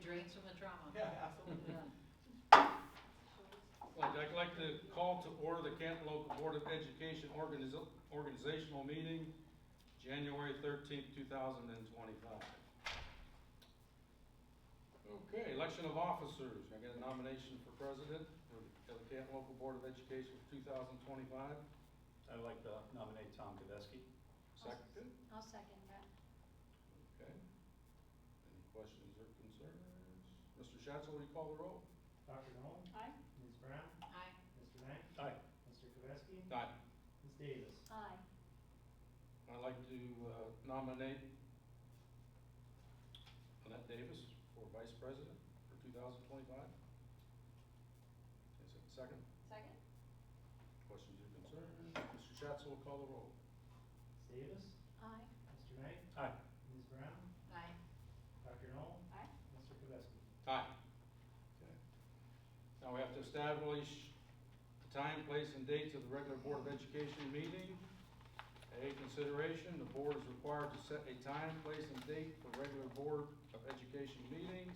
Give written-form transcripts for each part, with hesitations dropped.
drains from the trauma. Yeah, absolutely. Yeah. I'd like to call to order the Canton Local Board of Education organizational meeting, January 13th, 2025. Okay, election of officers. Can I get a nomination for president for the Canton Local Board of Education for 2025? I'd like to nominate Tom Tedeschi. Second? I'll second that. Okay. Any questions or concerns? Mr. Schatzel, will you call the roll? Dr. Noel? Aye. Ms. Brown? Aye. Mr. Knight? Aye. Mr. Kowalski? Aye. Ms. Davis? Aye. I'd like to nominate Annette Davis for vice president for 2025. Is it second? Second? Questions or concerns? Mr. Schatzel will call the roll. Ms. Davis? Aye. Mr. Knight? Aye. Ms. Brown? Aye. Dr. Noel? Aye. Mr. Kowalski? Aye. Okay. Now we have to establish the time, place, and dates of the regular Board of Education meeting. A, consideration, the board is required to set a time, place, and date for regular Board of Education meetings.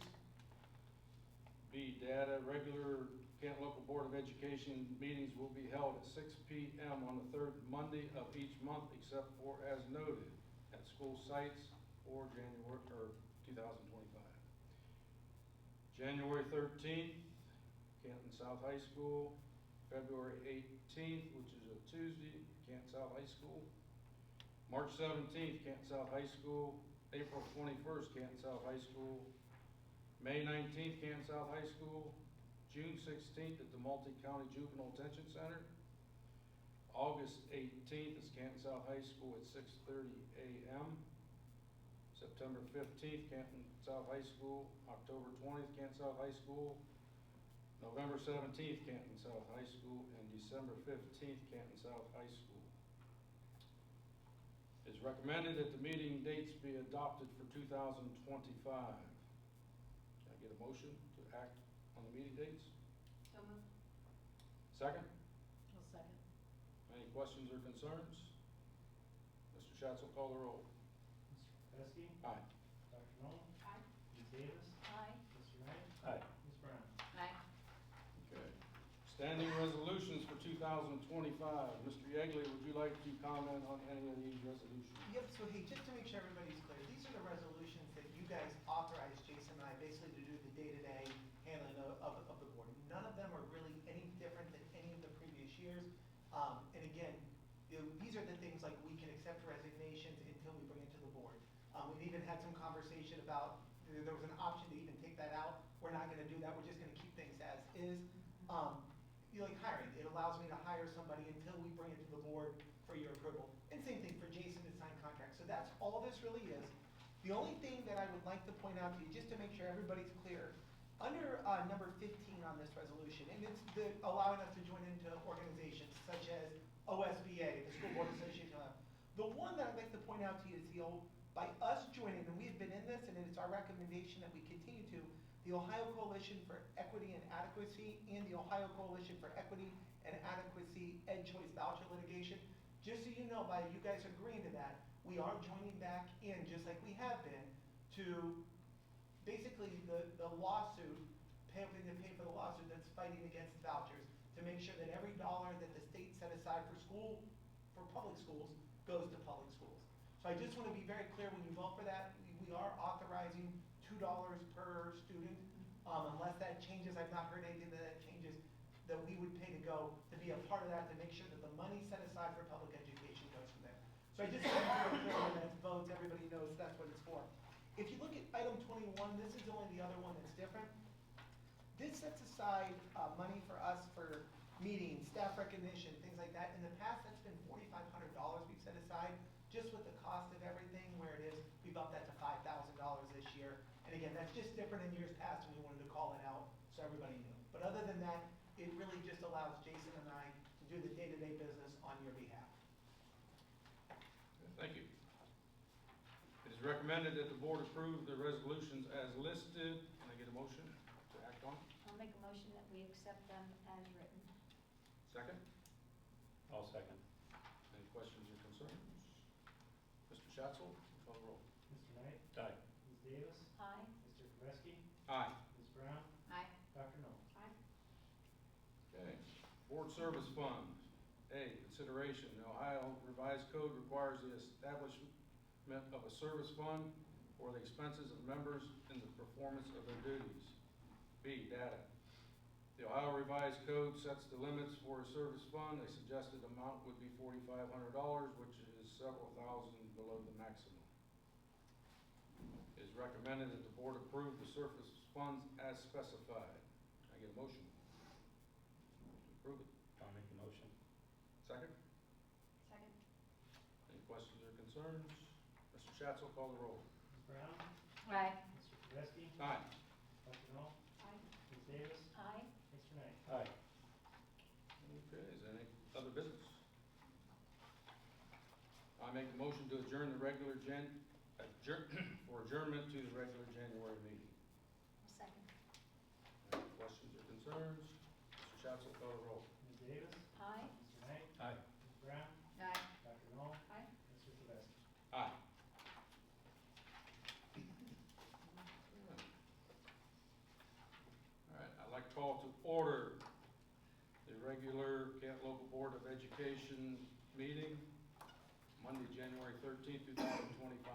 B, data, regular Canton Local Board of Education meetings will be held at 6 p.m. on the third Monday of each month, except for as noted at school sites for January 2025. January 13th, Canton South High School. February 18th, which is a Tuesday, Canton South High School. March 17th, Canton South High School. April 21st, Canton South High School. May 19th, Canton South High School. June 16th at the Multi-County Juvenile Detention Center. August 18th is Canton South High School at 6:30 a.m. September 15th, Canton South High School. October 20th, Canton South High School. November 17th, Canton South High School, and December 15th, Canton South High School. It is recommended that the meeting dates be adopted for 2025. Can I get a motion to act on the meeting dates? So moved. Second? I'll second. Any questions or concerns? Mr. Schatz will call the roll. Mr. Kowalski? Aye. Dr. Noel? Aye. Ms. Davis? Aye. Mr. Knight? Aye. Ms. Brown? Aye. Okay. Standing resolutions for 2025. Mr. Yegley, would you like to comment on any of these resolutions? Yep, so hey, just to make sure everybody's clear, these are the resolutions that you guys authorized Jason and I basically to do the day-to-day handling of the board. None of them are really any different than any of the previous years. And again, these are the things like we can accept resignations until we bring it to the board. We've even had some conversation about, there was an option to even take that out. We're not gonna do that, we're just gonna keep things as is. Like hiring, it allows me to hire somebody until we bring it to the board for your approval. And same thing for Jason to sign contracts. So that's all this really is. The only thing that I would like to point out to you, just to make sure everybody's clear, under number 15 on this resolution, and it's allowing us to join into organizations such as OSBA, the School Board Association. The one that I'd like to point out to you is by us joining, and we've been in this, and it's our recommendation that we continue to, the Ohio Coalition for Equity and Adequacy and the Ohio Coalition for Equity and Adequacy Ed Choice Voucher Litigation. Just so you know, by you guys agreeing to that, we are joining back in, just like we have been, to basically the lawsuit, having to pay for the lawsuit that's fighting against vouchers, to make sure that every dollar that the state set aside for public schools, goes to public schools. So I just want to be very clear, when you vote for that, we are authorizing $2 per student. Unless that changes, I've not heard anything that changes, that we would pay to be a part of that, to make sure that the money set aside for public education goes from there. So I just want to be clear when that's votes, everybody knows that's what it's for. If you look at item 21, this is only the other one that's different. This sets aside money for us for meetings, staff recognition, things like that. In the past, that's been $4,500 we've set aside. Just with the cost of everything where it is, we've upped that to $5,000 this year. And again, that's just different in years past, and we wanted to call it out so everybody knew. But other than that, it really just allows Jason and I to do the day-to-day business on your behalf. Thank you. It is recommended that the board approve the resolutions as listed. Can I get a motion to act on? I'll make a motion that we accept them as written. Second? I'll second. Any questions or concerns? Mr. Schatzel, call the roll. Mr. Knight? Aye. Ms. Davis? Aye. Mr. Kowalski? Aye. Board Service Fund. A, consideration, the Ohio Revised Code requires the establishment of a service fund for the expenses of members in the performance of their duties. B, data. The Ohio Revised Code sets the limits for a service fund. A suggested amount would be $4,500, which is several thousand below the maximum. It is recommended that the board approve the service funds as specified. Can I get a motion to approve it? I'll make the motion. Second? Second. Any questions or concerns? Mr. Schatz will call the roll. Ms. Brown? Aye. Mr. Kowski? Aye. Dr. Knoll? Aye. Ms. Davis? Aye. Mr. Knight? Aye. Okay, is there any other business? I make a motion to adjourn the regular for adjournment to the regular January meeting. Second. Any questions or concerns? Mr. Schatz will call the roll. Ms. Davis? Aye. Mr. Knight? Aye. Ms. Brown? Aye. Dr. Knoll? Aye. Mr. Kowski? Aye. All right, I'd like to call to order the regular Canton Local Board of Education meeting, Monday, January 13th, 2025.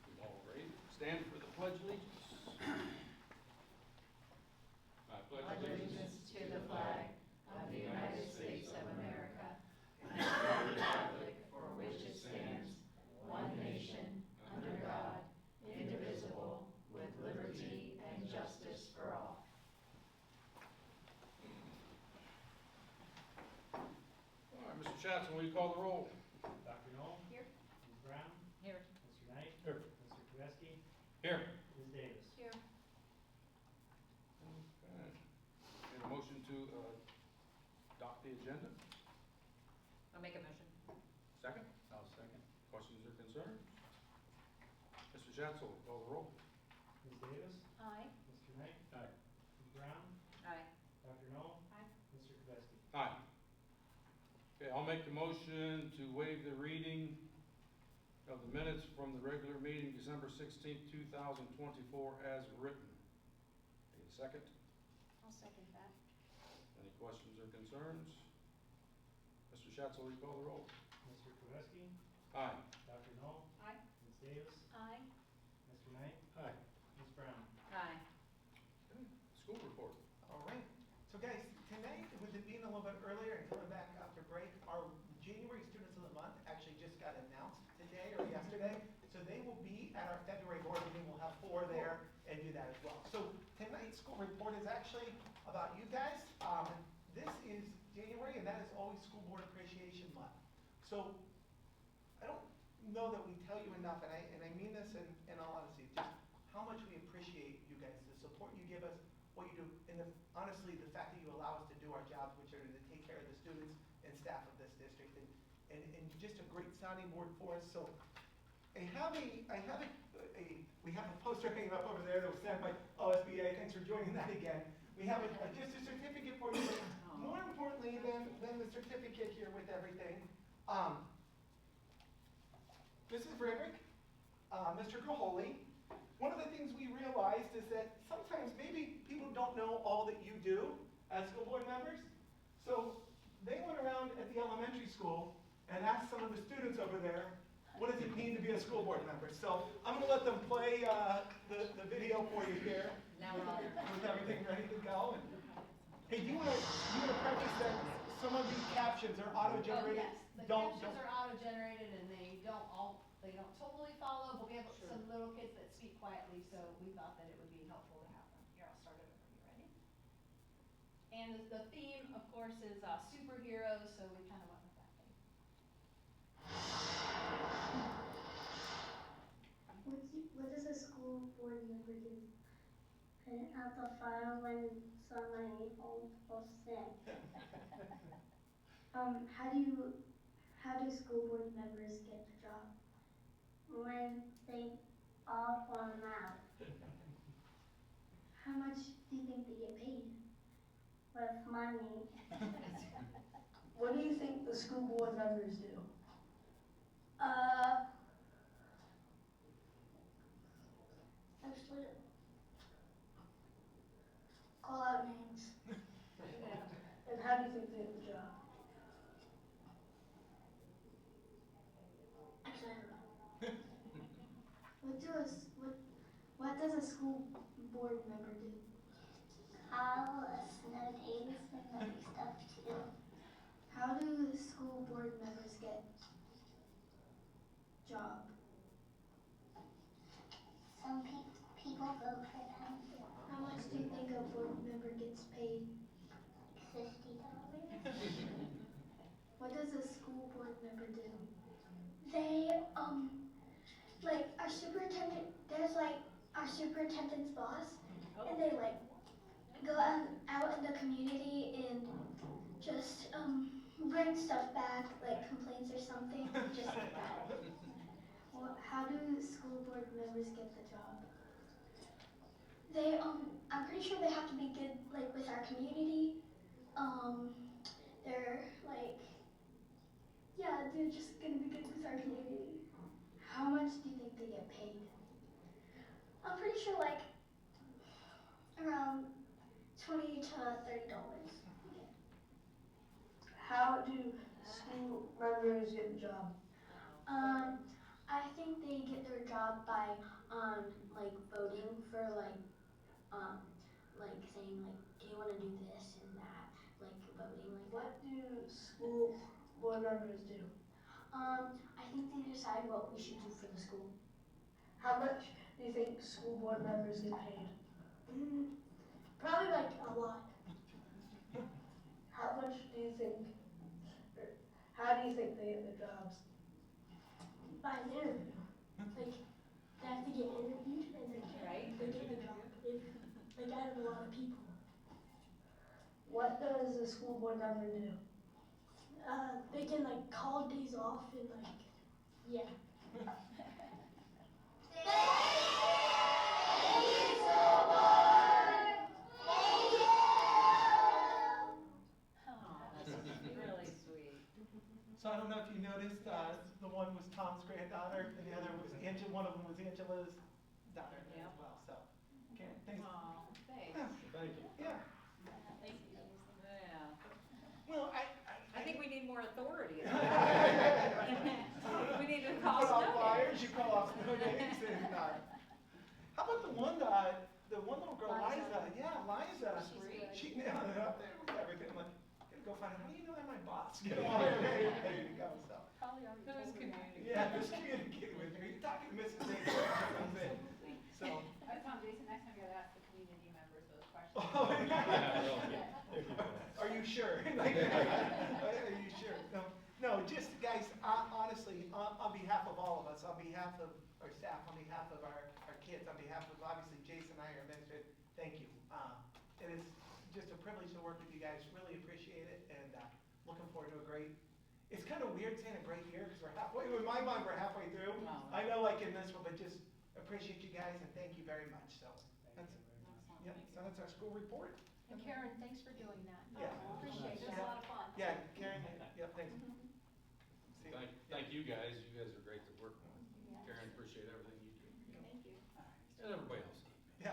We all ready? Stand for the pledge of allegiance. I pledge Allegiance to the flag of the United States of America and to the republic for which it stands, one nation, under God, indivisible, with liberty and justice for all. All right, Mr. Schatz, will you call the roll? Dr. Knoll? Here. Ms. Brown? Here. Mr. Knight? Here. Mr. Kowski? Here. Ms. Davis? Here. Okay. Need a motion to adopt the agenda? I'll make a motion. Second? I'll second. Questions or concerns? Mr. Schatz will call the roll. Ms. Davis? Aye. Mr. Knight? Aye. Ms. Brown? Aye. Dr. Knoll? Aye. Mr. Kowski? Aye. Okay, I'll make the motion to waive the reading of the minutes from the regular meeting, December 16th, 2024, as written. Need a second? I'll second that. Any questions or concerns? Mr. Schatz, will you call the roll? Mr. Kowski? Aye. Dr. Knoll? Aye. Ms. Davis? Aye. Mr. Knight? Aye. Ms. Brown? Aye. Okay, school report. All right. So guys, tonight, with it being a little bit earlier and coming back after break, our January Students of the Month actually just got announced today or yesterday. So they will be at our February board meeting. We'll have 4 there and do that as well. So tonight's school report is actually about you guys. This is January, and that is always School Board Appreciation Month. So I don't know that we tell you enough, and I mean this in all honesty, just how much we appreciate you guys, the support you give us, what you do, and honestly, the fact that you allow us to do our jobs, which are to take care of the students and staff of this district, and just a great sounding board for us. So we have a poster hanging up over there that was sent by OSBA. Thanks for joining that again. We have just a certificate for you, but more importantly than the certificate here with everything, Mrs. Frederick, Mr. Caholy, one of the things we realized is that sometimes maybe people don't know all that you do as school board members. So they went around at the elementary school and asked some of the students over there, what does it mean to be a school board member? So I'm going to let them play the video for you here. Now we're on. With everything ready to go. And, hey, do you want to preface that some of these captions are auto-generated? Oh, yes, the Don't- captions are auto-generated and they don't totally follow, but we have Sure. some little kids that speak quietly, so we thought that it would be helpful to have them. Here, I'll start it over. You ready? And the theme, of course, is superheroes, so we kind of went with that theme. What does a school board member do? Print out the file when somebody was sick. How do school board members get the job? When they all fall out. How much do you think they get paid? With money. What do you think the school board members do? Actually, call out names. does a school board member do? Call snow days and other stuff too. How do school board members get job? Some people vote for them. How much do you think a board member gets paid? $50. What does a school board member do? They like our superintendent. There's like our superintendent's boss, and they like go out in the community and just bring stuff back, like complaints or something, just like that. Well, how do school board members get the job? They I'm pretty sure they have to be good like with our community. They're like, yeah, they're just gonna be good with our community. How much do you think they get paid? I'm pretty sure like around $20 to $30. How do school members get a job? I think they get their job by like voting for like saying like, do you want to do this and that, like voting like What do school board members do? I think they decide what we should do for the school. How much do you think school board members get paid? Probably like a lot. How much do you think, or how do you think they get their jobs? By an interview. Like they have to get interviewed and then they get the job. Like out of a lot of people. What does a school board member do? They can like call days off and like, yeah. Really sweet. So I don't know if you noticed, the one was Tom's granddaughter, and the other was one of them was Angela's daughter as well, so. Okay, thanks. Aw, thanks. Yeah, Thank you. yeah. Thank you. Yeah. Well, I think we need more authority. We We need to You call put off snow fires, days. you call off snow days, and, how about the one little girl, Liza. Liza, yeah, Liza. She's good. She nailed it up there with everything, I'm like, gotta go find out, how do you know they're my boss? Get them all ready to go, so. Probably already Who's told her that. communicating? Yeah, just communicate with her, you're talking to Mrs. Davis, so. I was telling Jason, next time you gotta ask the community members those questions. Oh, Yeah, really. Are you sure? Like, are you sure? No, just guys, honestly, on behalf of all of us, on behalf of our staff, on behalf of our kids, on behalf of obviously Jason and I, our administrator, thank you. It is just a privilege to work with you guys, really appreciate it, and looking forward to a great, it's kind of weird saying a great year, because we're halfway, in my mind, we're halfway through. Wow. I know like in this one, but just appreciate you guys and thank you very much, so. That's, Excellent, yep, thank so that's our school report. And Karen, thanks for doing that. Yeah. Appreciate It was that. a lot of fun. Yeah, Karen, yep, thanks. See you. Thank you guys. You guys are great to work with. Yes. Karen, appreciate everything you do. Thank you. And everybody else. Yeah.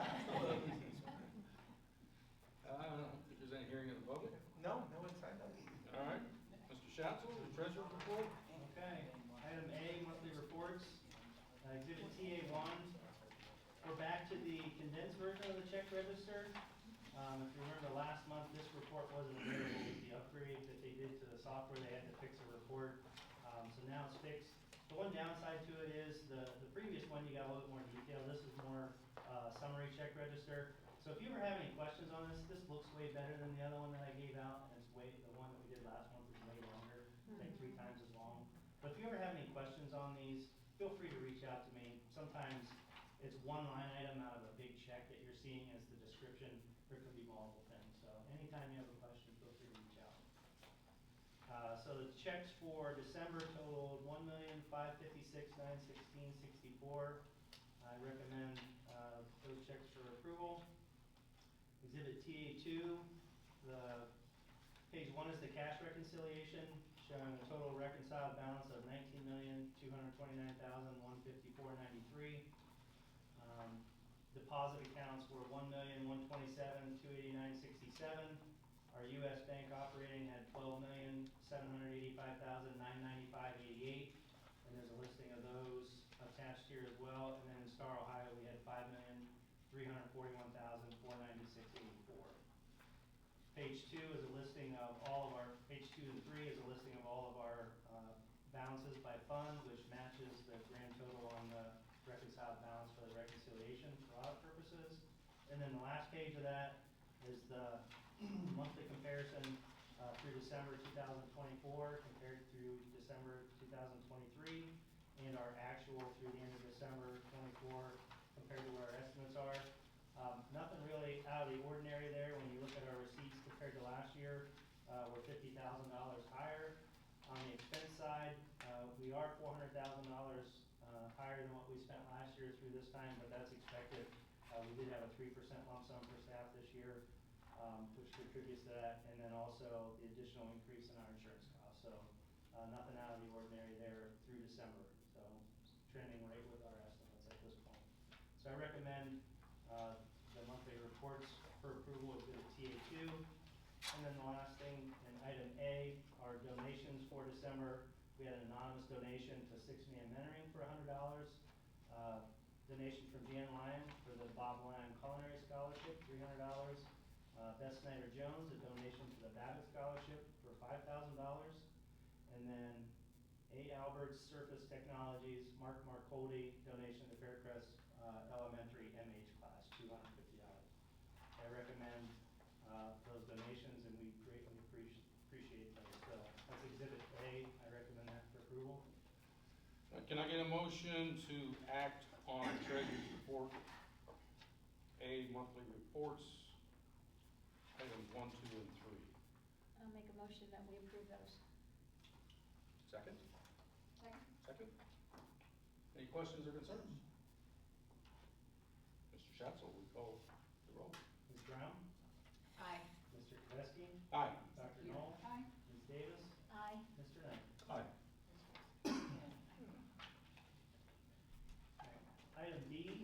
I don't know if there's any hearing of the public. No, no one signed up. All right. Mr. Schatzel, the treasurer's report. Okay, item A, monthly reports. Exhibit TA1. We're back to the condensed version of the check register. If you remember last month, this report wasn't available with the upgrade that they did to the software. They had to fix a report. So now it's fixed. The one downside to it is the previous one, you got a little bit more detail. This is more summary check register. So if you ever have any questions on this looks way better than the other one that I gave out. And it's the one that we did last month is way longer, like 3 times as long. But if you ever have any questions on these, feel free to reach out to me. Sometimes it's one line item out of a big check that you're seeing as the description. There could be multiple things. So anytime you have a question, feel free to reach out. So the checks for December totaled $1,556,916.64. I recommend those checks for approval. Exhibit TA2, the page 1 is the cash reconciliation, showing a total reconciled balance of $19,229,154.93. Deposit accounts were $1,127,289.67. Our U.S. bank operating had $12,785,995.88, and there's a listing of those attached here as well. And then in Star, Ohio, we had Page 2 is a listing of all of our, page 2 and 3 is a listing of all of our balances by fund, which matches the grand total on the reconciled balance for the reconciliation for audit purposes. And then the last page of that is the monthly comparison through December 2024 compared through December 2023, and our actual through the end of December 24 compared to where our estimates are. Nothing really out of the ordinary there. When you look at our receipts compared to last year, we're $50,000 higher. On the expense side, we are $400,000 higher than what we spent last year through this time, but that's expected. We did have a 3% lump sum for staff this year, which contributes to that, and then also the additional increase in our insurance costs. So nothing out of the ordinary there through December. So trending right with our estimates at this point. So I recommend the monthly reports for approval with the TA2. And then the last thing in item A are donations for December. We had an anonymous donation to 6-Man Mentoring for $100. Donation from Jan Lyon for the Bob Lyon Culinary Scholarship, $300. Beth Snyder Jones, a donation to the Babbitt Scholarship for $5,000. And then A. Alberts Surface Technologies, Mark Marcoldi, donation to Faircrest Elementary MH class, $250. I recommend those donations, and we greatly appreciate those. So that's Exhibit A. I recommend that for approval. Can I get a motion to act on Treasurer's Report A, monthly reports, items 1, 2, and 3? I'll make a motion that we approve those. Second? Second. Second? Any questions or concerns? Mr. Schatzel, will you call the roll? Ms. Brown? Aye. Mr. Tedeschi? Aye. Dr. Knoll? Aye. Ms. Davis? Aye. Mr. Knight? Aye. Item B,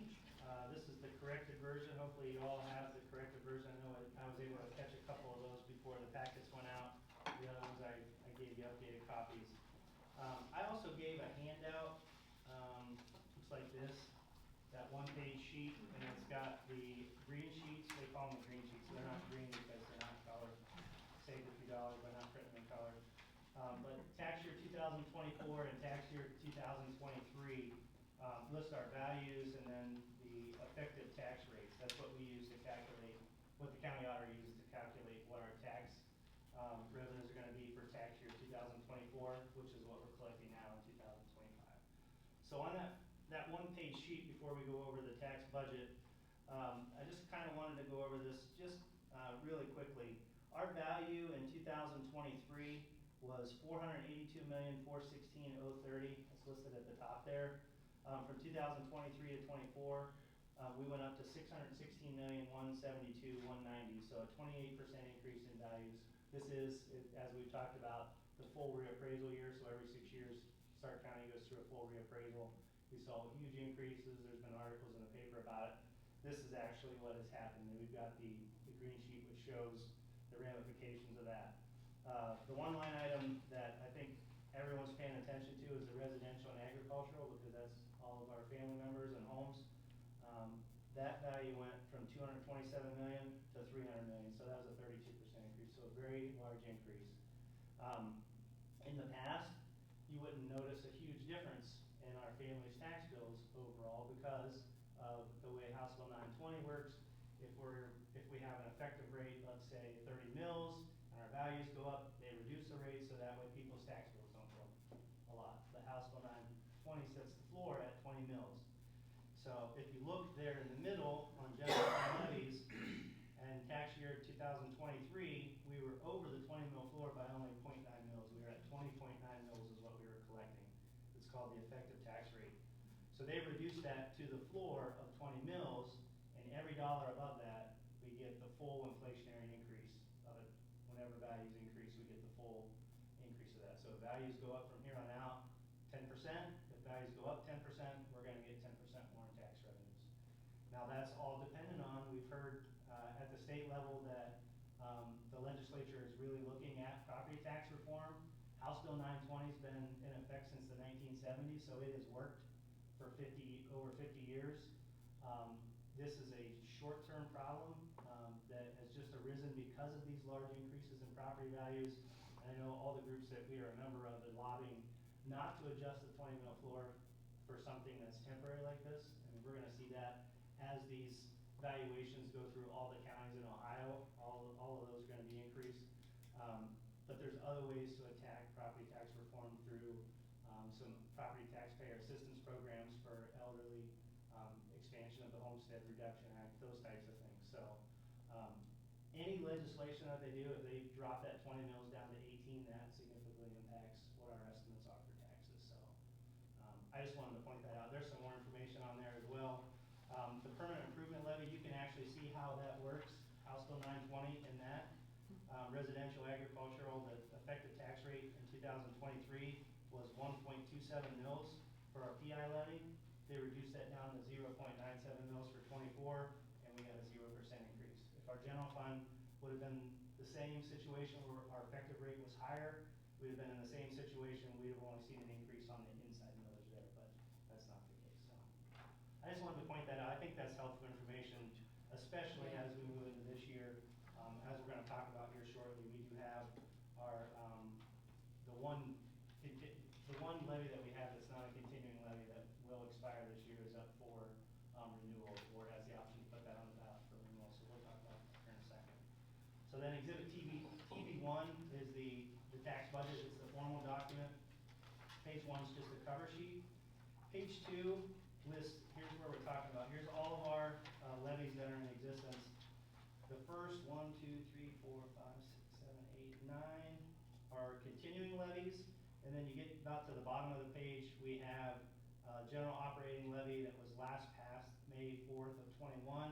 this is the corrected version. Hopefully you all have the corrected version. I know I was able to catch a couple of those before the packets went out. The other ones I gave you updated copies. I also gave a handout, looks like this, that one-page sheet, and it's got the green sheets. They call them the green sheets. They're not green because they're not colored. Saved a few dollars by not printing them in color. But tax year 2024 and tax year 2023 list our values and then the effective tax rates. That's what we use to calculate, what the county auditor uses to calculate what our tax revenues are going to be for tax year 2024, which is what we're collecting now in 2025. So on that one-page sheet, before we go over the tax budget, I just kind of wanted to go over this just really quickly. Our value in 2023 was $482,416,030. It's listed at the top there. From 2023 to 24, we went up to $616,172,190. So a 28% increase in values. This is, as we've talked about, the full reappraisal year. So every 6 years, Stark County goes through a full reappraisal. We saw huge increases. There's been articles in the paper about it. This is actually what has happened. And we've got the green sheet which shows the ramifications of that. The one line item that I think everyone's paying attention to is the residential and agricultural, because that's all of our family members and homes. That value went from $227 million to $300 million, so that was a 32% increase, so a very large increase. In the past, you wouldn't notice a huge difference in our family's tax bills overall because of the way House Bill 920 works. If we have an effective rate, let's say 30 mils, and our values go up, they reduce the rate so that way people's tax bills don't go up a lot. The House Bill 920 sets the floor at 20 mils. So if you look there in the middle on general fund levies, and tax year 2023, we were over the 20 mil floor by only 0.9 mils. We were at 20.9 mils is what we were collecting. It's called the effective tax rate. So they reduced that to the floor of 20 mils, and every dollar above that, we get the full inflationary increase of it. Whenever values increase, we get the full increase of that. So if values go up from here on out 10%, if values go up 10%, we're going to get 10% more in tax revenues. Now that's all dependent on, we've heard at the state level that the legislature is really looking at property tax reform. House Bill 920 has been in effect since the 1970s, so it has worked for over 50 years. This is a short-term problem that that has just arisen because of these large increases in property values. And I know all the groups that we are a member of are lobbying not to adjust the 20 mil floor for something that's temporary like this. I mean, we're gonna see that as these valuations go through all the counties in Ohio, all of those are gonna be increased. But there's other ways to attack property tax reform through some property taxpayer assistance programs for elderly, expansion of the Homestead Reduction Act, those types of things. So any legislation that they do, if they drop that 20 mils down to 18, that significantly impacts what our estimates are for taxes. So I just wanted to point that out. There's some more information on there as well. The permanent improvement levy, you can actually see how that works. House Bill 920 in that. Residential agricultural, the effective tax rate in 2023 was 1.27 mils for our PI levy. They reduced that down to 0.97 mils for 24, and we got a 0% increase. If our general fund would have been the same situation where our effective rate was higher, we'd have been in the same situation, we'd have only seen an increase on the inside millage there, but that's not the case. So I just wanted to point that out. I think that's helpful information, especially as we move into this year. As we're gonna talk about here shortly, we do have our, the one levy that we have that's not a continuing levy that will expire this year is up for renewal. The board has the option to put that on the ballot for renewal, so we'll talk about that here in a second. So then exhibit TV1 is the tax budget. It's the formal document. Page 1 is just a cover sheet. Page 2 lists, here's where we're talking about. Here's all of our levies that are in existence. The first 1, 2, 3, 4, 5, 6, 7, 8, 9 are continuing levies. And then you get about to the bottom of the page, we have general operating levy that was last passed May 4th of 21.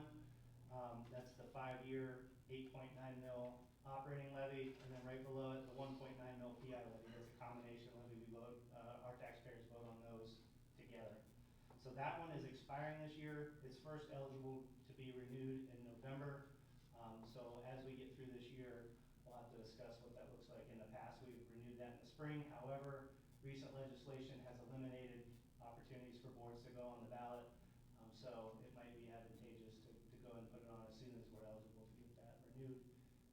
That's the 5-year 8.9 mil operating levy. And then right below it, the 1.9 mil PI levy. That's a combination levy. We vote, our taxpayers vote on those together. So that one is expiring this year. It's first eligible to be renewed in November. So as we get through this year, we'll have to discuss what that looks like. In the past, we've renewed that in the spring. However, recent legislation has eliminated opportunities for boards to go on the ballot. So it might be advantageous to go and put it on as soon as we're eligible to get that renewed.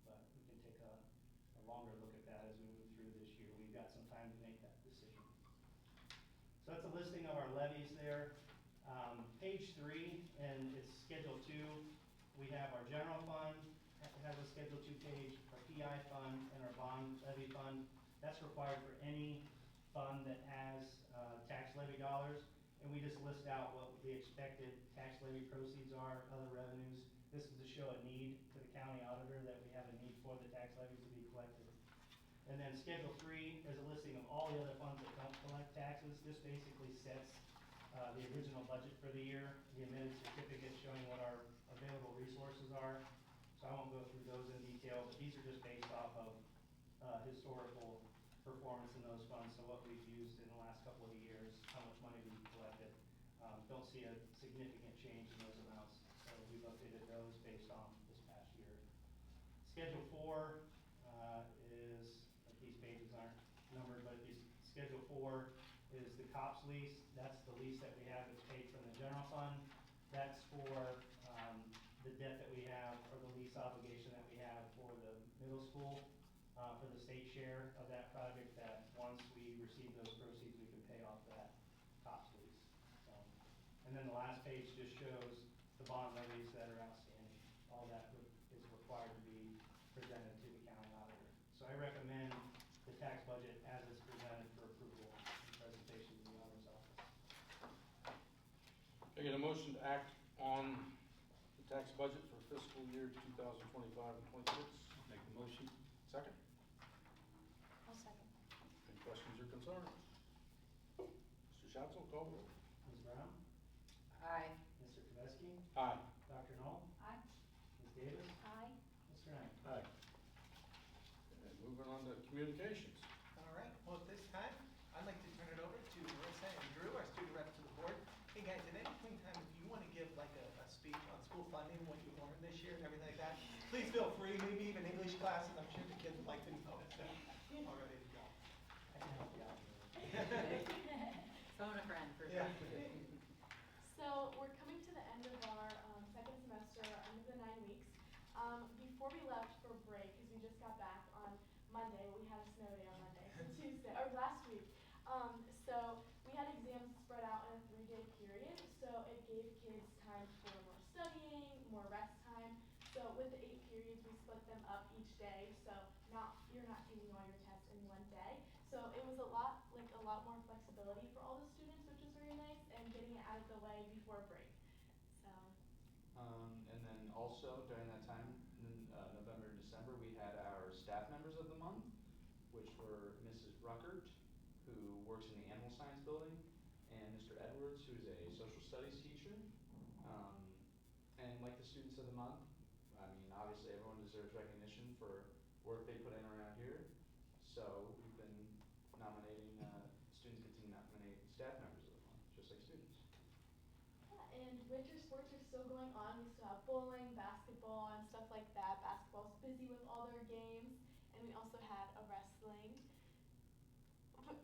But we can take a longer look at that as we move through this year. We've got some time to make that decision. So that's a listing of our levies there. Page 3, and it's Schedule 2. We have our general fund, has a Schedule 2 page, our PI fund, and our bond levy fund. That's required for any fund that has tax levy dollars. And we just list out what the expected tax levy proceeds are, other revenues. This is to show a need to the county auditor that we have a need for the tax levies to be collected. And then Schedule 3 is a listing of all the other funds that don't collect taxes. This basically sets the original budget for the year, the amended certificate showing what our available resources are. So I won't go through those in detail, but these are just based off of historical performance in those funds. So what we've used in the last couple of years, how much money we've collected. Don't see a significant change in those amounts. So we've updated those based on this past year. Schedule 4 is, like these pages aren't numbered, but Schedule 4 is the COPS lease. That's the lease that we have that's paid from the general fund. That's for the debt that we have, or the lease obligation that we have for the middle school, for the state share of that project, that once we receive those proceeds, we can pay off that COPS lease. So, and then the last page just shows the bond levies that are outstanding. All that is required to be presented to the county auditor. So I recommend the tax budget as it's presented for approval and presentation to the auditor's office. Can I get a motion to act on the tax budget for fiscal year 2025 and 26? Make the motion. Second? I'll second. Any questions or concerns? Mr. Schatzel, call the roll. Ms. Brown? Aye. Mr. Kavetsky? Aye. Dr. Knoll? Aye. Ms. Davis? Aye. Mr. Knight? Aye. And moving on to communications. All right, well, at this time, I'd like to turn it over to Marissa and Drew, our student reps to the board. Hey guys, at any point in time, if you want to give like a speech on school funding, what you learned this year and everything like that, please feel free, maybe even English classes, I'm sure the kids would like to know. All ready to go. I can help you out. Phone a friend for Yeah. So we're coming to the end of our second semester, end of the 9 weeks. So we had exams spread out in a 3-day period, so it gave kids time for more studying, more rest time. So with the 8 periods, we split them up each day, so you're not taking all your tests in one day. So it was a lot more flexibility for all the students, which was very nice, and getting it out of the way before break. So And then also during that time, in November and December, we had our staff members of the month, which were Mrs. Ruckert, who works in the animal science building, and Mr. Edwards, who is a social studies teacher. And like the students of the month, I mean, obviously everyone deserves recognition for work they put in around here. So we've been nominating, students get to nominate staff members of the month, just like students. yeah, and winter sports are still going on. We still have bowling, basketball, and stuff like that. Basketball's busy with all their games, and we also had a wrestling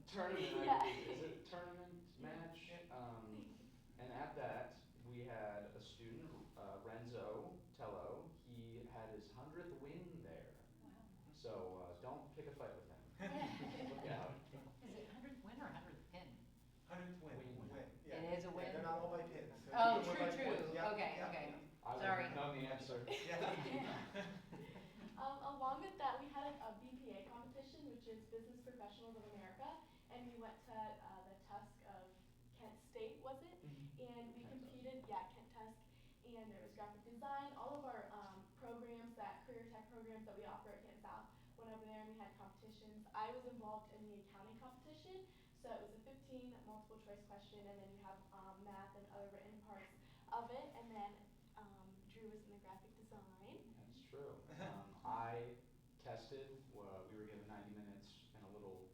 Tournament, Yeah. I believe. Is it a tournament match? And at that, we had a student, Renzo Tello. He had his 100th win there. Wow. So don't pick a fight with him. Look out. Is it 100th win or 100th pin? 100th win. Win. Yeah. It is a win? Yeah, they're not all by pins. So Oh, you can win true, by true. points. Yeah, Okay, yeah. okay. I Sorry. wouldn't know the answer. Yeah. Along with that, we had a BPA competition, which is Business Professionals of America, and we went to the Tusk of Kent State, was it? And we Kent Tusk. competed, Kent Tusk, and there was graphic design. All of our programs, career tech programs that we offer at Kent South, went over there and we had competitions. I was involved in the accounting competition, so it was a 15 multiple choice question, and then you have math and other written parts of it, and then Drew was in the graphic design. That's true. I tested, we were given 90 minutes and a little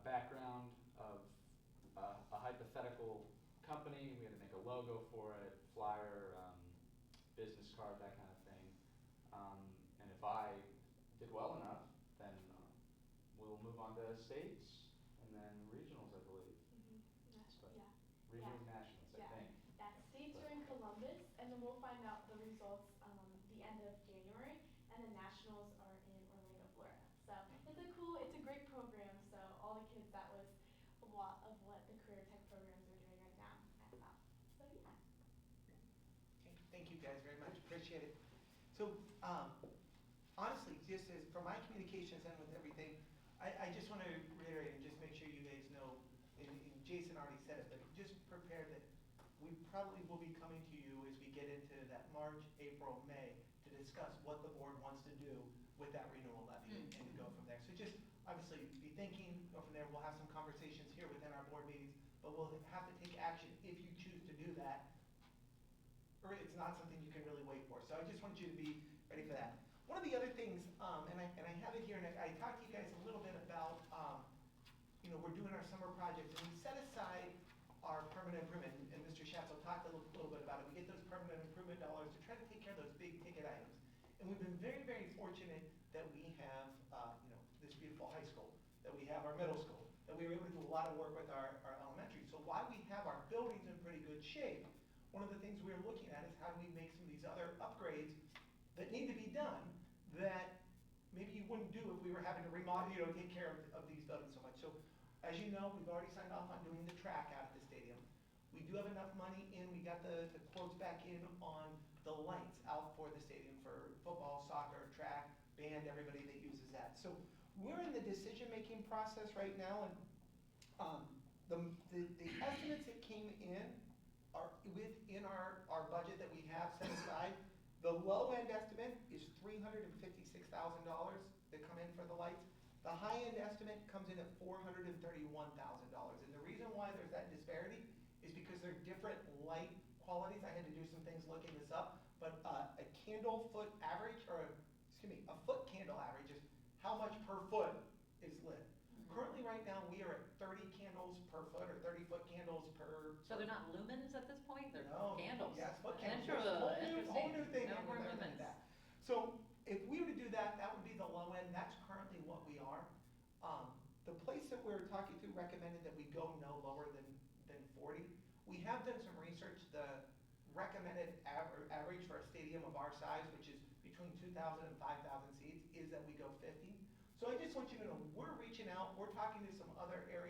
background of a hypothetical company. We had to make a logo for it, flyer, business card, that kind of thing. And if I did well enough, then we'll move on to states and then regionals, I believe. But Yeah. regionals, nationals, I think. Yeah, states are in Columbus, and then we'll find out the results the end of January, and the nationals are in Orlando, Florida. So it's a great program. So all the kids, that was a lot of what the career tech programs are doing right now at South. So yeah. Okay, thank you guys very much, appreciate it. So, honestly, just as, for my communications and with everything, I just want to reiterate and just make sure you guys know, and Jason already said it, but just prepare that we probably will be coming to you as we get into that March, April, May, to discuss what the board wants to do with that renewal levy and to go from there. So just, obviously, be thinking, go from there, we'll have some conversations here within our board meetings, but we'll have to take action if you choose to do that, or it's not something you can really wait for. So I just want you to be ready for that. One of the other things, and I have it here, and I talked to you guys a little bit about, we're doing our summer projects, and we set aside our permanent improvement, and Mr. Schatzel talked a little bit about it. We get those permanent improvement dollars to try to take care of those big ticket items. And we've been very, very fortunate that we have, this beautiful high school, that we have our middle school, that we were able to do a lot of work with our elementary. So while we have our buildings in pretty good shape, one of the things we're looking at is how do we make some of these other upgrades that need to be done that maybe you wouldn't do if we were having to remodel, take care of these buildings so much. So as you know, we've already signed off on doing the track out at the stadium. We do have enough money in, we got the quotes back in on the lights out for the stadium for football, soccer, track, band, everybody that uses that. So we're in the decision-making process right now, and the estimates that came in are within our budget that we have set aside. The low-end estimate is $356,000 that come in for the lights. The high-end estimate comes in at $431,000. And the reason why there's that disparity is because they're different light qualities. I had to do some things looking this up, but a candle foot average, a foot candle average is how much per foot is lit. Currently, right now, we are at 30 candles per foot, or 30-foot candles per. So they're not lumens at this point? They're No, candles? yes, foot candles. Interesting. Whole new thing. No more we're looking at lumens. that. So if we were to do that, that would be the low end. That's currently what we are. The place that we're talking to recommended that we go no lower than 40. We have done some research. The recommended average for a stadium of our size, which is between 2,000 and 5,000 seats, is that we go 50. So I just want you to know, we're reaching out, we're talking to some other areas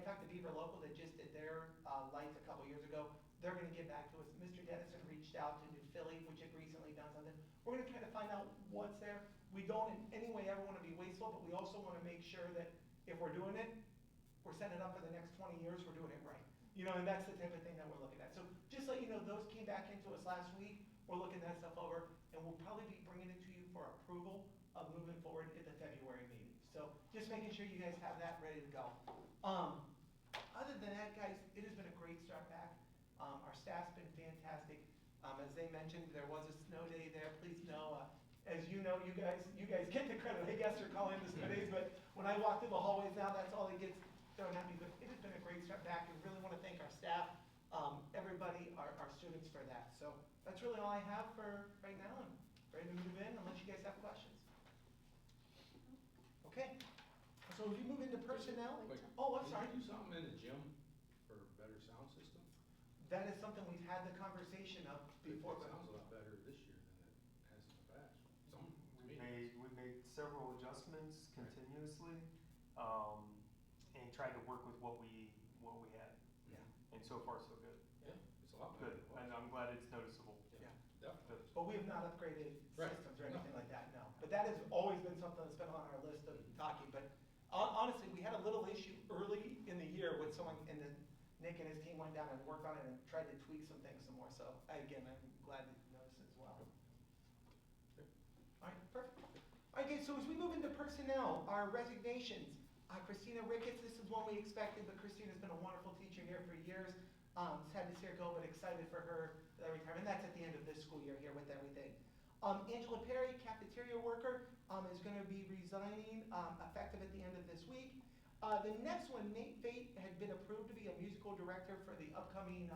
talked to Beaver Local that just did their lights a couple years ago. They're gonna get back to us. Mr. Dennison reached out to New Philly, which had recently done something. We're gonna try to find out what's there. We don't in any way ever wanna be wasteful, but we also wanna make sure that if we're doing it, we're setting it up for the next 20 years, we're doing it right. You know, and that's the type of thing that we're looking at. So just let you know, those came back into us last week. We're looking that stuff over, and we'll probably be bringing it to you for approval of moving forward at the February meeting. So just making sure you guys have that ready to go. Other than that, guys, it has been a great start back. Our staff's been fantastic. As they mentioned, there was a snow day there. Please know, as you know, you guys get the credit. I guess they're calling the snow days, but when I walk through the hallways now, that's all that gets thrown at me. But it has been a great start back, and really want to thank our staff, everybody, our students for that. So that's really all I have for right now, and ready to move in unless you guys have questions. Okay, so if you move into personnel, Wait, oh, I'm sorry. Can you do something in the gym for a better sound system? That is something we've had the conversation of before. It But sounds a lot better this year than it has in the past. Some, to We me. made several adjustments continuously, and tried to work with what we had. Yeah. And so far, so good. Yeah, it's a lot better. Good, and I'm glad it's noticeable. Yeah. Definitely. But we have not upgraded Right. systems or anything like that, no. But that has always been something that's been on our list of talking. But honestly, we had a little issue early in the year with someone, and then Nick and his team went down and worked on it and tried to tweak some things some more. So again, I'm glad that you noticed as well. All right, perfect. Okay, so as we move into personnel, our resignations. Christina Ricketts, this is one we expected, but Christina's been a wonderful teacher here for years. Sad to see her go, but excited for her retirement. That's at the end of this school year here with everything. Angela Perry, cafeteria worker, is going to be resigning effective at the end of this week. The next one, Nate Fate, had been approved to be a musical director for the upcoming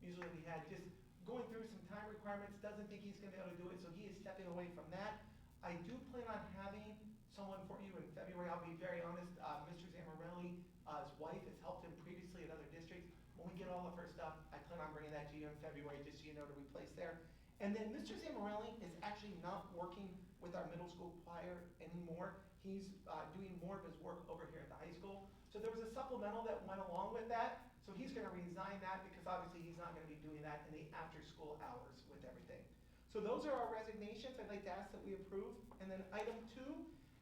musical that we had. Just going through some time requirements, doesn't think he's going to be able to do it, so he is stepping away from that. I do plan on having someone for you in February. I'll be very honest, Mr. Zamarelli, his wife has helped him previously at other districts. When we get all of her stuff, I plan on bringing that to you in February, just so you know to replace there. And then Mr. Zamarelli is actually not working with our middle school choir anymore. He's doing more of his work over here at the high school. So there was a supplemental that went along with that. So he's gonna resign that because obviously he's not gonna be doing that in the after-school hours with everything. So those are our resignations I'd like to ask that we approve. And then item 2,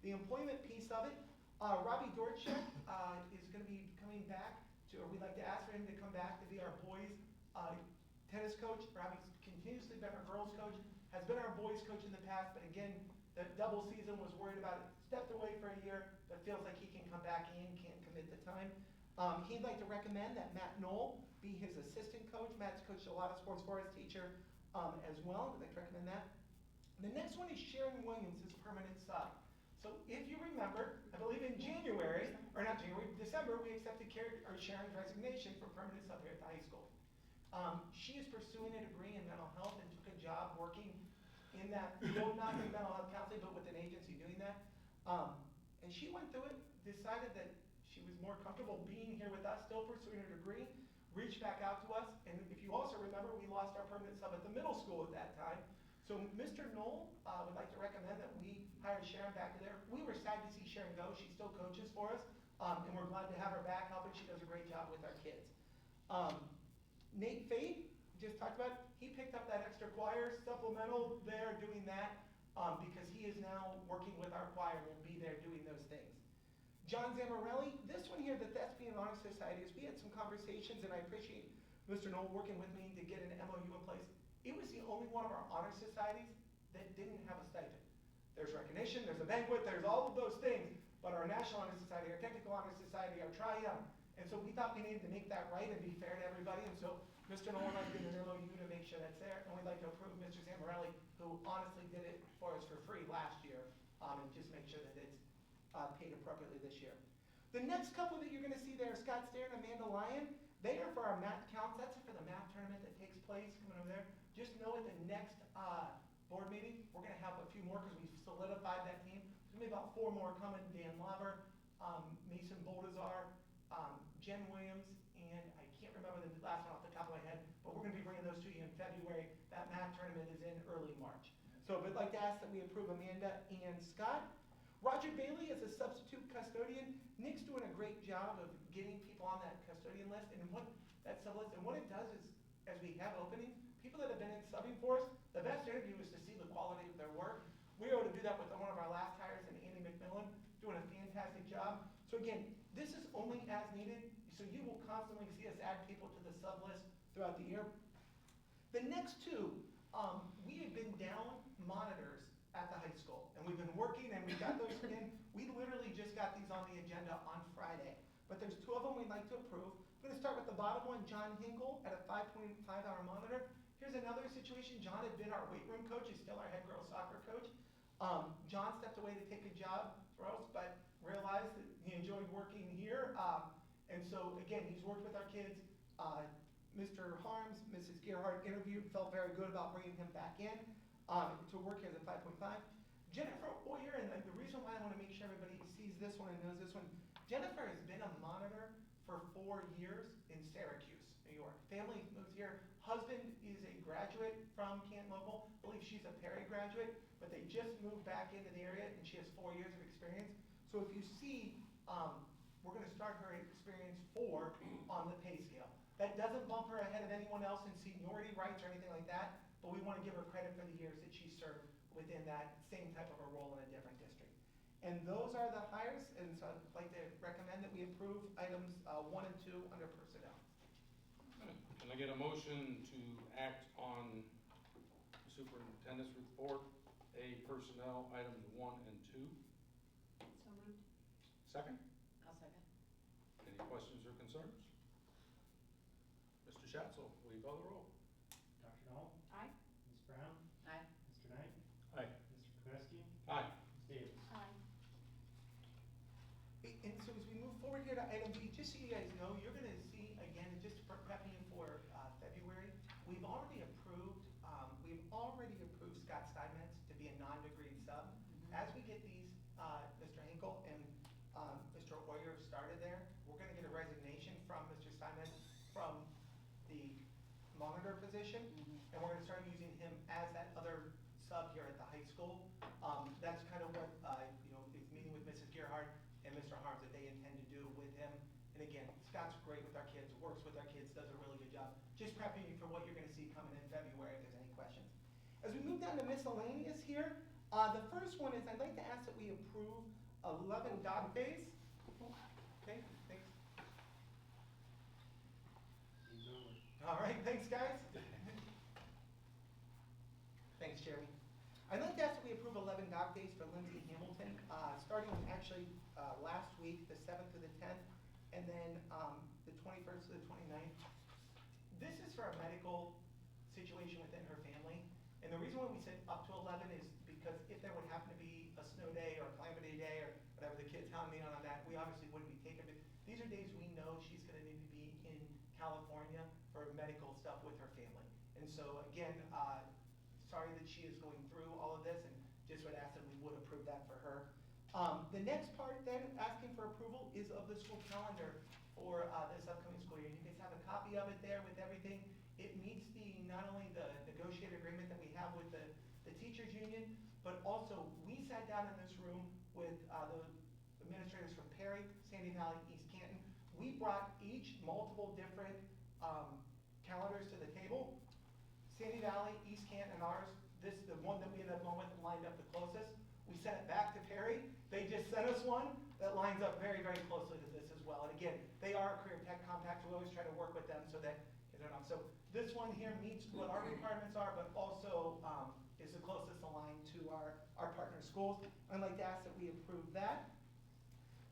the employment piece of it. Robbie Dorchek is gonna be coming back or we'd like to ask for him to come back to be our boys tennis coach. Robbie's continuously been our girls coach, has been our boys coach in the past, but again, the double season was worried about it, stepped away for a year, but feels like he can come back in, can't commit the time. He'd like to recommend that Matt Knoll be his assistant coach. Matt's coached a lot of sports for his teacher as well. I'd like to recommend that. The next one is Sharon Williams, his permanent sub. So if you remember, I believe in December, we accepted Sharon's resignation for permanent sub here at the high school. She is pursuing a degree in mental health and took a job working in that field, not in mental health counseling, but with an agency doing that. And she went through it, decided that she was more comfortable being here with us, still pursuing her degree, reached back out to us. And if you also remember, we lost our permanent sub at the middle school at that time. So Mr. Knoll would like to recommend that we hire Sharon back there. We were sad to see Sharon go. She still coaches for us, and we're glad to have her back helping. She does a great job with our kids. Nate Fate, just talked about, he picked up that extra choir supplemental there doing that because he is now working with our choir and will be there doing those things. John Zamarelli, this one here, the Thespian Honor Society, we had some conversations, and I appreciate Mr. Knoll working with me to get an MOU in place. It was the only one of our honor societies that didn't have a stipend. There's recognition, there's a banquet, there's all of those things, but our National Honor Society, our Technical Honor Society, our Tri-M. And so we thought we needed to make that right and be fair to everybody, and so Mr. Nolan and I did an MOU to make sure that's there, and we'd like to approve Mr. Zamarelli, who honestly did it for us for free last year, and just make sure that it's paid appropriately this year. The next couple that you're gonna see there, Scott Stair and Amanda Lyon, they are for our math counts. That's for the math tournament that takes place coming over there. Just know at the next board meeting, we're gonna have a few more because we've solidified that team. There's gonna be about 4 more coming. Dan Lauber, Mason Boldazar, Jen Williams, and I can't remember the last one off the top of my head, but we're gonna be bringing those to you in February. That math tournament is in early March. So if I'd like to ask that we approve Amanda and Scott. Roger Bailey is a substitute custodian. Nick's doing a great job of getting people on that custodian list, and what that sub list, and what it does is, as we have openings, people that have been in subbing for us, the best interview is to see the quality of their work. We were able to do that with one of our last hires, and Andy McMillan, doing a fantastic job. So again, this is only as needed, so you will constantly see us add people to the sub list throughout the year. The next two, we have been down monitors at the high school, and we've been working, and we got those in. We literally just got these on the agenda on Friday, but there's two of them we'd like to approve. I'm gonna start with the bottom one, John Hinkle, at a 5.5-hour monitor. Here's another situation. John had been our weight room coach, he's still our head girls soccer coach. John stepped away to take a job for us, but realized that he enjoyed working here. And so again, he's worked with our kids. Mr. Harms, Mrs. Gerhardt interviewed, felt very good about bringing him back in to work here at 5.5. Jennifer Boyer, and the reason why I want to make sure everybody sees this one and knows this one, Jennifer has been a monitor for 4 years in Syracuse, New York. Family moves here. Husband is a graduate from Canton Local. I believe she's a Perry graduate, but they just moved back into the area, and she has 4 years of experience. So if you see, we're going to start her at experience 4 on the pay scale. That doesn't bump her ahead of anyone else in seniority rights or anything like that, but we want to give her credit for the years that she served within that same type of a role in a different district. And those are the hires, and so I'd like to recommend that we approve items 1 and 2 under personnel. Can I get a motion to act on the superintendent's report, personnel items 1 and 2? So moved. Second? I'll second. Any questions or concerns? Mr. Schatzel, will you call the roll? Dr. Knoll? Aye. Ms. Brown? Aye. Mr. Knight? Aye. Mr. Kvesky? Aye. Ms. Davis? Aye. And so as we move forward here to item B, just so you guys know, you're going to see, again, just prepping you for February, we've already approved Scott Steinmetz to be a non-degree sub. As we get these, Mr. Hinkle and Mr. Oyer started there, we're going to get a resignation from Mr. Steinmetz from the monitor position, and we're going to start using him as that other sub here at the high school. That's kind of what, is meeting with Mrs. Gerhardt and Mr. Harms that they intend to do with him. And again, Scott's great with our kids, works with our kids, does a really good job. Just prepping you for what you're gonna see coming in February if there's any questions. As we move down to miscellaneous here, the first one is I'd like to ask that we approve 11 dog days. Okay, thanks. All right, thanks guys. Thanks, Jeremy. I'd like to ask that we approve 11 doc days for Lindsay Hamilton, starting actually last week, the 7th to the 10th, and then the 21st to the 29th. This is for a medical situation within her family, and the reason why we said up to 11 is because if there would happen to be a snow day or a calamity day or whatever the kids hound me on that, we obviously wouldn't be taking it. These are days we know she's going to need to be in California for medical stuff with her family. And so again, sorry that she is going through all of this, and just would ask that we would approve that for her. The next part then, asking for approval, is of the school calendar for this upcoming school year. You guys have a copy of it there with everything. It meets not only the negotiated agreement that we have with the teachers union, but also we sat down in this room with the administrators from Perry, Sandy Valley, East Canton. We brought each multiple different calendars to the table. Sandy Valley, East Canton, and ours, this is the one that we ended up going with and lined up the closest. We sent it back to Perry. They just sent us one that lines up very, very closely to this as well. And again, they are a career tech compact, so we always try to work with them so that, so this one here meets what our requirements are, but also is the closest aligned to our partner schools. I'd like to ask that we approve that.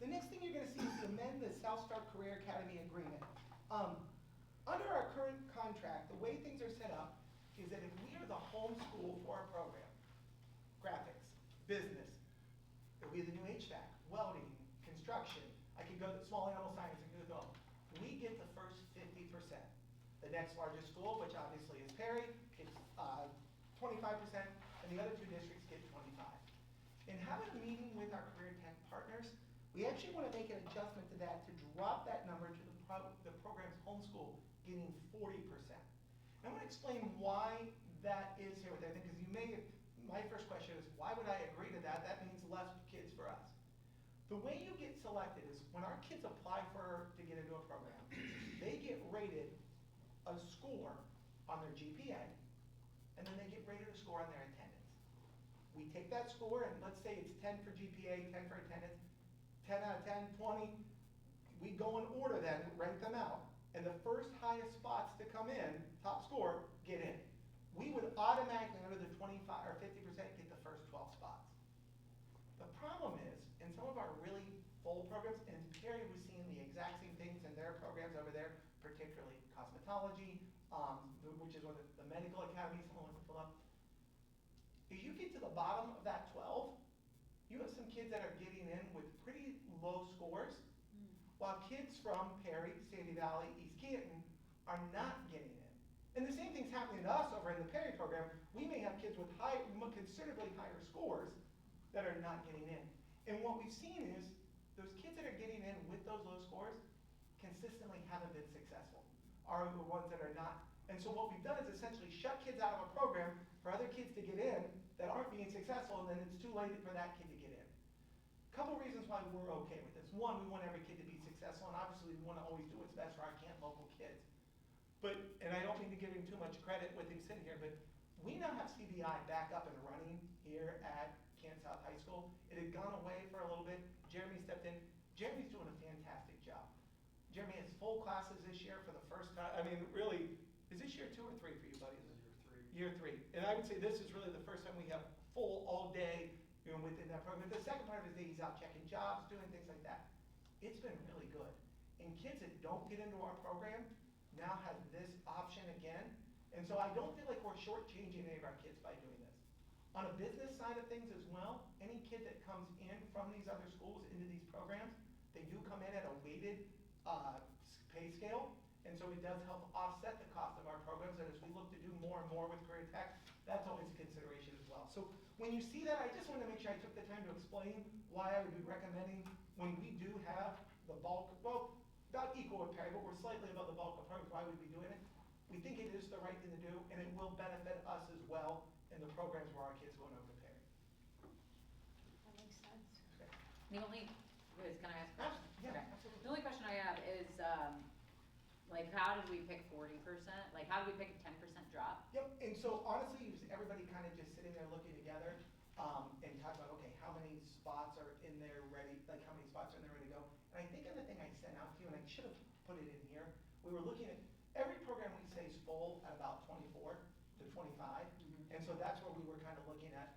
The next thing you're gonna see is to amend the South Star Career Academy agreement. Under our current contract, the way things are set up is that if we are the home school for a program, graphics, business, it'll be the new HVAC, welding, construction, I could go to small animal science, I could go. We get the first 50%. The next largest school, which obviously is Perry, gets 25%, and the other two districts get 25%. In having a meeting with our career tech partners, we actually want to make an adjustment to that to drop that number to the program's homeschool getting 40%. I want to explain why that is here with everything, because you may my first question is, why would I agree to that? That means less kids for us. The way you get selected is when our kids apply to get into a program, they get rated a score on their GPA, and then they get rated a score on their attendance. We take that score, and let's say it's 10 for GPA, 10 for attendance, 10 out of 10, 20. We go in order then, rank them out, and the first highest spots to come in, top score, get in. We would automatically, under the 25 or 50%, get the first 12 spots. The problem is, in some of our really full programs, and Carrie was seeing the exact same things in their programs over there, particularly cosmetology, which is one of the medical academies someone wants to pull up. If you get to the bottom of that 12, you have some kids that are getting in with pretty low scores, while kids from Perry, Sandy Valley, East Canton are not getting in. And the same thing's happening to us over in the Perry program. We may have kids with considerably higher scores that are not getting in. And what we've seen is those kids that are getting in with those low scores consistently haven't been successful, are the ones that are not. And so what we've done is essentially shut kids out of a program for other kids to get in that aren't being successful, and then it's too late for that kid to get in. Couple reasons why we're okay with this. One, we want every kid to be successful, and obviously we want to always do what's best for our Canton local kids. But, and I don't mean to give him too much credit with him sitting here, but we now have CBI back up and running here at Canton South High School. It had gone away for a little bit. Jeremy stepped in. Jeremy's doing a fantastic job. Jeremy has full classes this year for the first time. I mean, really, is this year 2 or 3 for you, buddy? Year 3. And I would say this is really the first time we have full all day, within that program. The second part of his day, he's out checking jobs, doing things like that. It's been really good. And kids that don't get into our program now have this option again. And so I don't feel like we're shortchanging any of our kids by doing this. On a business side of things as well, any kid that comes in from these other schools into these programs, they do come in at a weighted pay scale. And so it does help offset the cost of our programs. And as we look to do more and more with Career Tech, that's always a consideration as well. So when you see that, I just want to make sure I took the time to explain why I would be recommending when we do have the bulk, well, not equal with Perry, but we're slightly above the bulk of programs, why we'd be doing it. We think it is the right thing to do, and it will benefit us as well in the programs where our kids are going over to Perry. That makes sense. Okay. The only, can I ask a question? Yeah, Okay. absolutely. The only question I have is, like, how did we pick 40%? Like, how did we pick a 10% drop? Yep, and so honestly, it was everybody kind of just sitting there looking together and talking about, okay, how many spots are in there ready, like how many spots are in there ready to go. And I think in the thing I sent out to you, and I should have put it in here, we were looking at, every program we say is full at about 24 to 25. And so that's where we were kind of looking at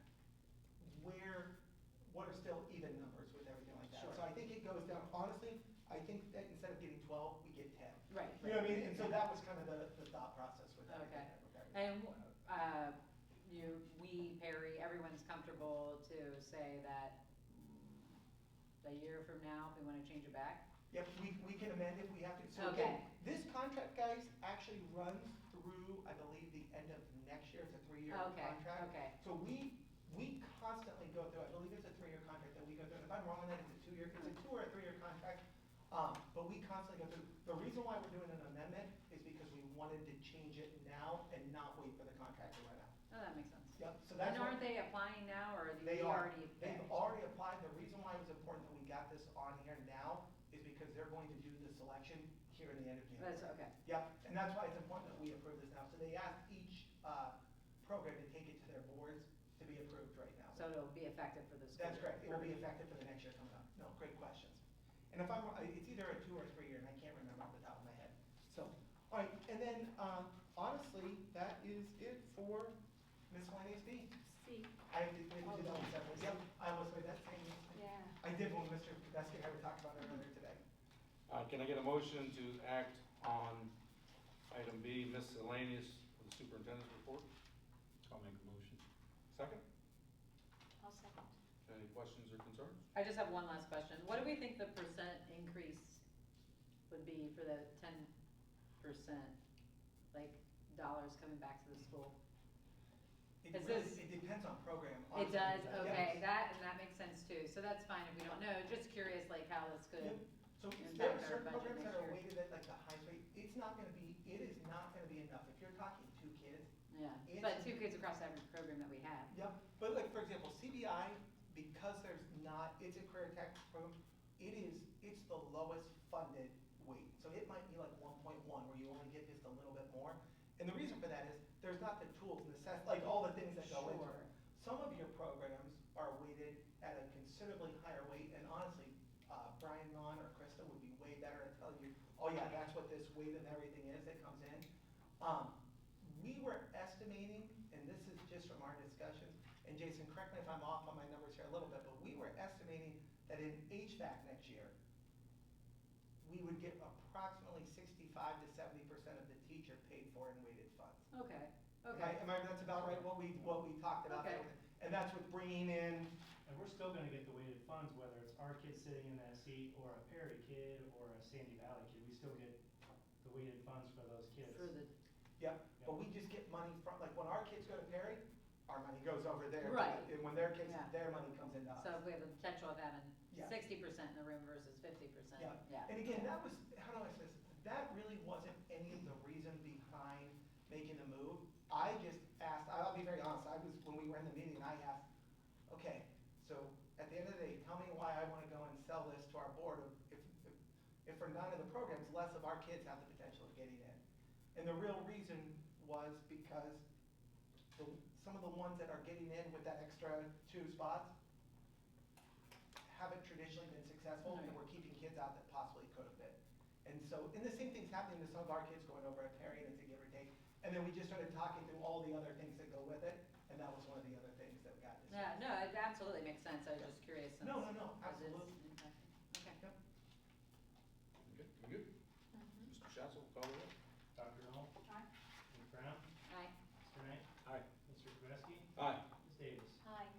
what are still even numbers with everything like that. Sure. So I think it goes down, honestly, I think that instead of getting 12, we get 10. Right. You know what I mean? And so that was kind of the thought process with everything. Okay. And Perry, everyone's comfortable to say that a year from now, if we want to change it back? Yep, we can amend if we have to. So Okay. again, this contract, guys, actually runs through, I believe, the end of next year. It's a 3-year contract. Okay. So we constantly go through, I believe it's a 3-year contract that we go through. And if I'm wrong on that, it's a 2-year, it's a 2 or a 3-year contract. But we constantly go through. The reason why we're doing an amendment is because we wanted to change it now and not wait for the contract to run out. Oh, that makes sense. Yep, so that's. And aren't they applying now, or are They are. already They've picked? already applied. The reason why it was important that we got this on here now is because they're going to do the selection here in the end of January. That's okay. Yep, and that's why it's important that we approve this now. So they asked each program to take it to their boards to be approved right now. So it'll be effective for the school. That's correct. It will be effective for the next year coming up. No, great questions. And if I'm, it's either a 2 or 3 year, and I can't remember off the top of my head. So, all right, and then honestly, that is it for miscellaneous B. C. I have to maybe do that one separately. Yep, I almost made that same mistake. Yeah. I did when Mr. Podesta and I were talking about it earlier today. Can I get a motion to act on item B, miscellaneous, for the superintendent's report? I'll make a motion. Second? I'll second. Any questions or concerns? I just have one last question. What do we think the percent increase would be for the 10%, like, dollars coming back to the school? It Is really, this- it depends on program. It honestly. does, Yes. okay, that makes sense too, so that's fine if we don't know, just curious like how this could. Yep. So impact there are our certain budget programs that next are year. weighted at like the highest rate. It is not gonna be enough. If you're talking 2 kids, Yeah, It's- but 2 kids across every program that we have. Yep, but like, for example, CBI, because there's not, it's a career tech program, it's the lowest funded weight. So it might be like 1.1, where you only get just a little bit more. And the reason for that is, there's not the tools, like all the things that go into it. Sure. Some of your programs are weighted at a considerably higher weight, and honestly, Brian Mon or Krista would be way better at telling you, oh yeah, that's what this weight and everything is that comes in. We were estimating, and this is just from our discussions, and Jason, correct me if I'm off on my numbers here a little bit, but we were estimating that in HVAC next year, we would get approximately 65 to 70% of the teacher paid for in weighted funds. Okay, okay. That's about right, what we talked about. Okay. And that's with bringing in, And we're still gonna get the weighted funds, whether it's our kid sitting in that seat, or a Perry kid, or a Sandy Valley kid, we still get the weighted funds for those kids. For the, but we just get money from, like, when our kids go to Perry, our money goes over there. Right. And when their kids, Yeah. their money comes into us. so we have the potential of having Yeah. 60% in the room versus 50%. Yeah. And again, that was, how do I say this? That really wasn't any of the reason behind making the move. I just asked, I'll be very honest, when we were in the meeting, I asked, okay, so at the end of the day, tell me why I wanna go and sell this to our board. If for none of the programs, less of our kids have the potential of getting in. And the real reason was because some of the ones that are getting in with that extra 2 spots haven't traditionally been successful, and we're keeping kids out that possibly could have been. And so, and the same thing's happening to some of our kids going over at Perry, and it's a give or take. And then we just started talking through all the other things that go with it, and that was one of the other things that got discussed. Yeah, no, it absolutely makes sense. I was just curious. Since No, because it's absolutely. impacting. Okay. Yep. Good, we good? Mr. Schatzel, call the roll. Dr. Knoll? Aye. Ms. Brown? Aye. Mr. Knight? Aye. Mr. Kvesky? Aye. Ms. Davis? Aye.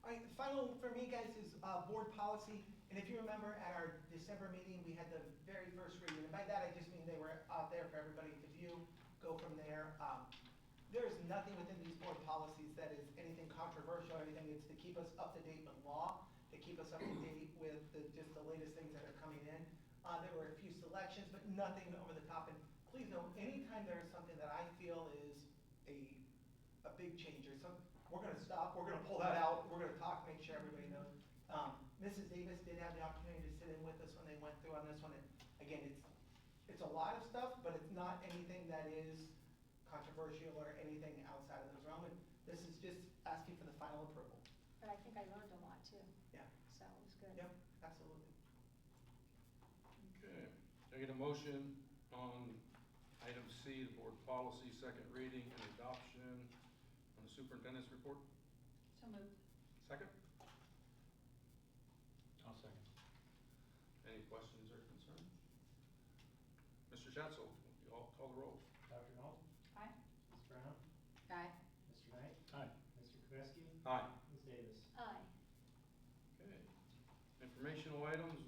All right, the final for me, guys, is board policy. And if you remember at our December meeting, we had the very first reading. And by that, I just mean they were out there for everybody to view, go from there. There's nothing within these board policies that is anything controversial or anything. It's to keep us up to date with law, to keep us up to date with just the latest things that are coming in. There were a few selections, but nothing over the top. And please know, anytime there's something that I feel is a big change or something, we're gonna stop, we're gonna pull that out, we're gonna talk, make sure everybody knows. Mrs. Davis did have the opportunity to sit in with us when they went through on this one. And again, it's a lot of stuff, but it's not anything that is controversial or anything outside of those realm. And this is just asking for the final approval. But I think I learned a lot too. Yeah. So it was good. Yep, absolutely. Okay, I get a motion on item C, the board policy, second reading and adoption on the superintendent's report. So moved. Second, I'll second. any questions or concerns? Mr. Schatzel, you all call the roll. Dr. Knoll? Aye. Ms. Brown? Aye. Mr. Knight? Aye. Mr. Kvesky? Aye. Ms. Davis? Aye. Okay, informational items,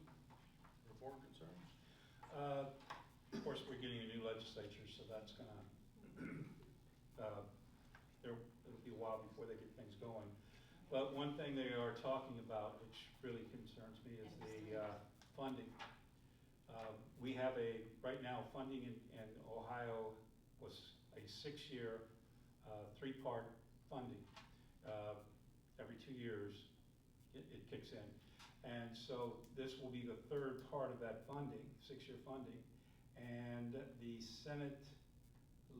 report concerns? Of course, we're getting a new legislature, so that's gonna, it'll be a while before they get things going. But one thing they are talking about, which really concerns me, is the funding. We have right now, funding in Ohio was a 6-year, 3-part funding. Every 2 years, it kicks in. And so this will be the 3rd part of that funding, 6-year funding. And the Senate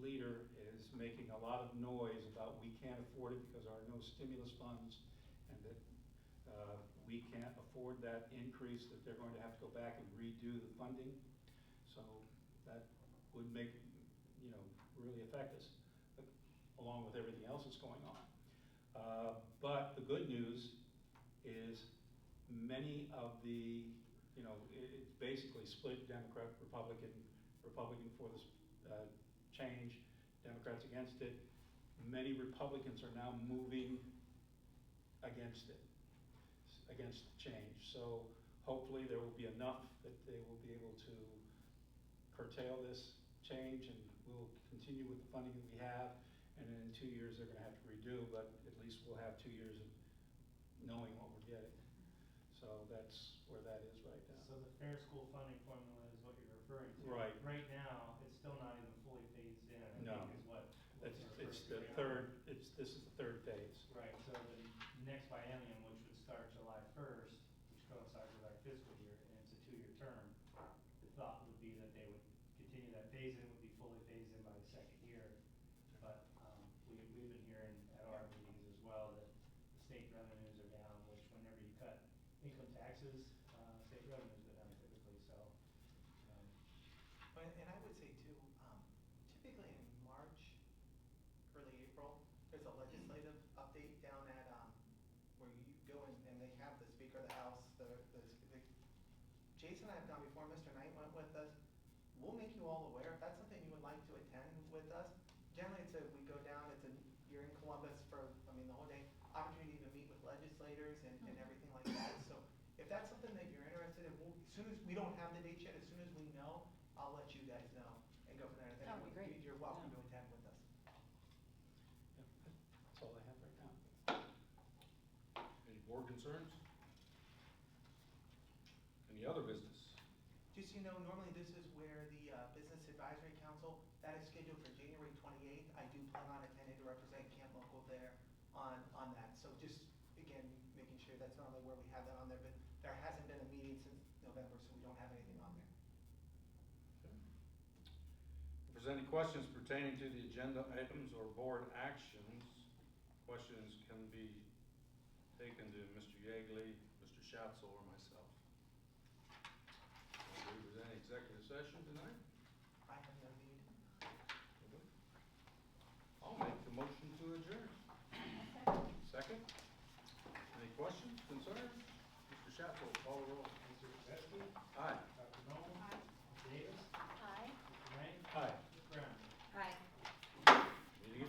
leader is making a lot of noise about we can't afford it because there are no stimulus funds, and that we can't afford that increase, that they're going to have to go back and redo the funding. So that would make, really affect us, along with everything else that's going on. But the good news is many of the, it's basically split Democrat, Republican for this change, Democrats against it. Many Republicans are now moving against it, against the change. So hopefully there will be enough that they will be able to curtail this change, and we'll continue with the funding that we have. And then in 2 years they're going to have to redo, but at least we'll have 2 years of knowing what we're getting. So that's where that is right now. So the fair school funding formula is what you're referring to? Right. Right now, it's still not even fully phased in, I No. think is what. It's the third, it's this income taxes, state revenues go down typically, so. And I would say too, typically in March, early April, there's a legislative update down at, where you go and they have the Speaker of the House, Jason and I have gone before, Mr. Knight went with us. We'll make you all aware, if that's something you would like to attend with us. Generally, we go down, you're in Columbus for, the whole day, opportunity to meet with legislators and everything like that. So if that's something that you're interested in, as soon as, we don't have the date yet, as soon as we know, I'll let you guys know and go from there. That would be great. You're welcome to attend with us. That's all I have right now. Any board concerns? Any other business? Just so you know, normally this is where the Business Advisory Council, that is scheduled for January 28th. I do plan on attending to represent Camp Local there on that. So just, again, making sure that's normally where we have that on there, but there hasn't been a meeting since November, so we don't have anything on there. Okay. If there's any questions pertaining to the agenda items or board actions, questions can be taken to Mr. Yeagley, Mr. Schatzel, or myself. I believe there's any executive session tonight? I have no need. I'll make the motion to adjourn. Second? Any questions, concerns? Mr. Schatzel, call the roll. Mr. Kavetsky? Aye.